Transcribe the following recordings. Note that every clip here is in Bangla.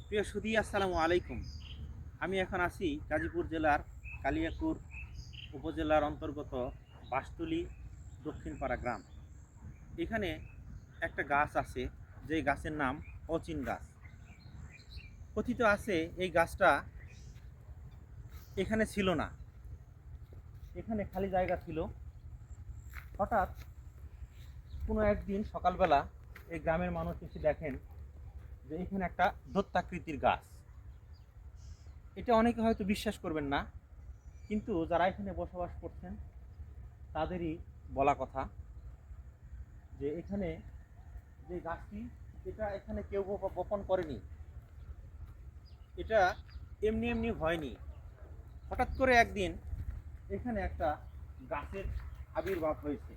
প্রিয় সুধী, আসসালামু আলাইকুম। আমি এখন আছি গাজীপুর জেলার কালিয়াকুর উপজেলার অন্তর্গত বাঁশতলী দক্ষিণপাড়া গ্রাম। এখানে একটা গাছ আছে, যে গাছের নাম অচিন গাছ। কথিত আছে এই গাছটা এখানে ছিল না, এখানে খালি জায়গা ছিল। হঠাৎ কোনো একদিন সকালবেলা এই গ্রামের মানুষ এসে দেখেন যে এখানে একটা দৈত্যাকৃতির গাছ। এটা অনেকে হয়তো বিশ্বাস করবেন না, কিন্তু যারা এখানে বসবাস করছেন তাদেরই বলা কথা যে এখানে যে গাছটি, এটা এখানে কেউ বপন করেনি, এটা এমনি এমনি হয়নি। হঠাৎ করে একদিন এখানে একটা গাছের আবির্ভাব হয়েছে।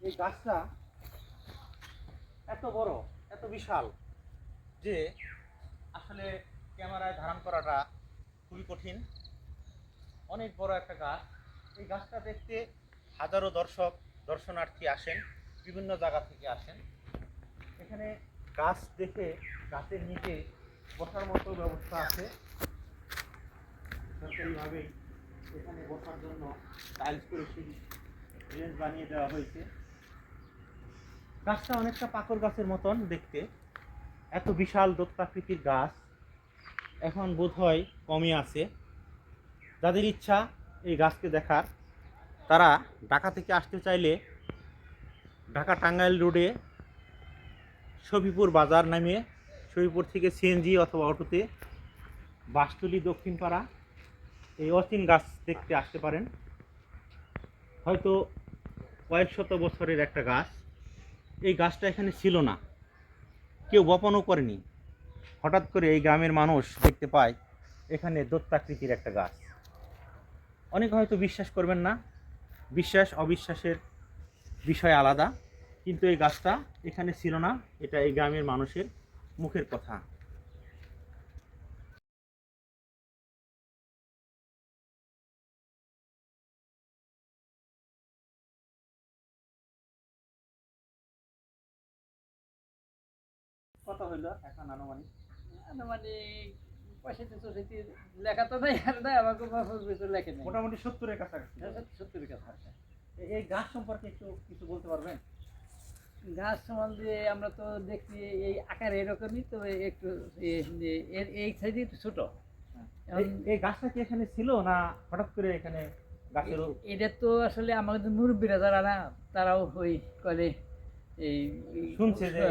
এই গাছটা এত বড়, এত বিশাল যে আসলে ক্যামেরায় ধারণ করাটা খুবই কঠিন। অনেক বড় একটা গাছ। এই গাছটা দেখতে হাজারো দর্শনার্থী আসেন, বিভিন্ন জায়গা থেকে আসেন। এখানে গাছ দেখে গাছের নিচে বসার মতো ব্যবস্থা আছে, সরকারিভাবেই এখানে বসার জন্য টাইলস করে বেঞ্চ বানিয়ে দেওয়া হয়েছে। গাছটা অনেকটা পাকড় গাছের মতন দেখতে। এত বিশাল দৈত্যাকৃতির গাছ এখন বোধহয় কমই আছে। যাদের ইচ্ছা এই গাছকে দেখার, তারা ঢাকা থেকে আসতে চাইলে ঢাকা টাঙ্গাইল রোডে শফিপুর বাজার নামে, শফিপুর থেকে সিএনজি অথবা অটোতে বাঁশতলী দক্ষিণপাড়া এই অচিন গাছ দেখতে আসতে পারেন। হয়তো কয়েক শত বছরের একটা গাছ। এই গাছটা এখানে ছিল না, কেউ বপনও করেনি। হঠাৎ করে এই গ্রামের মানুষ দেখতে পায় এখানে দৈত্যাকৃতির একটা গাছ। অনেকে হয়তো বিশ্বাস করবেন না, বিশ্বাস অবিশ্বাসের বিষয় আলাদা, কিন্তু এই গাছটা এখানে ছিল না, এটা এই গ্রামের মানুষের মুখের কথা। কত হইল এখন আনুমানিক? আনুমানিক 65-64 লেখা তো নাই, আর নাই আমাকে কিছু লেখে নাই। মোটামুটি 70-এর কাছাকাছি। 70-এর কাছে। এই গাছ সম্পর্কে একটু কিছু বলতে পারবেন? গাছ সম্বন্ধে আমরা তো দেখছি এই আকার এরকমই, তো একটু এই সাইজে একটু ছোট। এই গাছটা কি এখানে ছিল না হঠাৎ করে এখানে গাছের? এটা তো আসলে আমাদের মুরব্বীরা যারা না, তারাও ওই কলে এই শুনছে যে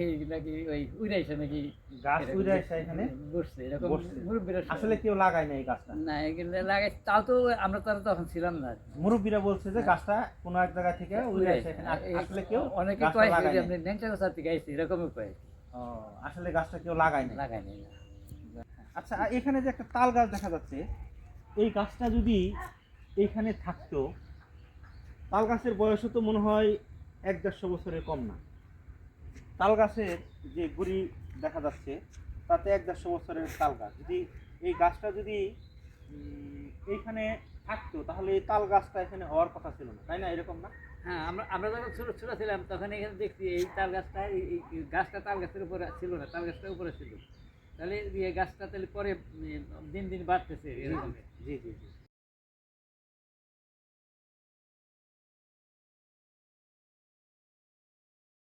এই নাকি ওই উড়াইছে নাকি গাছ উড়াইছে এখানে বসছে, এরকম মুরব্বীরা আসলে কেউ লাগায় না এই গাছটা। না, এগুলো লাগাই তাও তো আমরা তো তখন ছিলাম না। মুরব্বীরা বলছে যে গাছটা কোনো এক জায়গা থেকে উড়াইছে এখানে, আসলে কেউ অনেকে কয় যে আপনি ন্যাংটা গাছ থেকে আইছে, এরকমই কয়। ও, আসলে গাছটা কেউ লাগায় না। লাগাই নাই। আচ্ছা, এখানে যে একটা তাল গাছ দেখা যাচ্ছে, এই গাছটা যদি এইখানে থাকতো, তাল গাছের বয়সও তো মনে হয় 1-150 বছরের কম না। তাল গাছের যে গুড়ি দেখা যাচ্ছে তাতে 1-150 বছরের তাল গাছ। যদি এই গাছটা যদি এইখানে থাকতো, তাহলে এই তাল গাছটা এখানে হওয়ার কথা ছিল না, তাই না? এরকম না? হ্যাঁ, আমরা যখন ছোট ছোট ছিলাম তখন এখানে দেখছি এই তাল গাছটা, এই গাছটা তাল গাছের উপরে ছিল না, তাল গাছটা উপরে ছিল। তাহলে এই গাছটা তাহলে পরে দিন দিন বাড়তেছে এরকম। জি জি জি।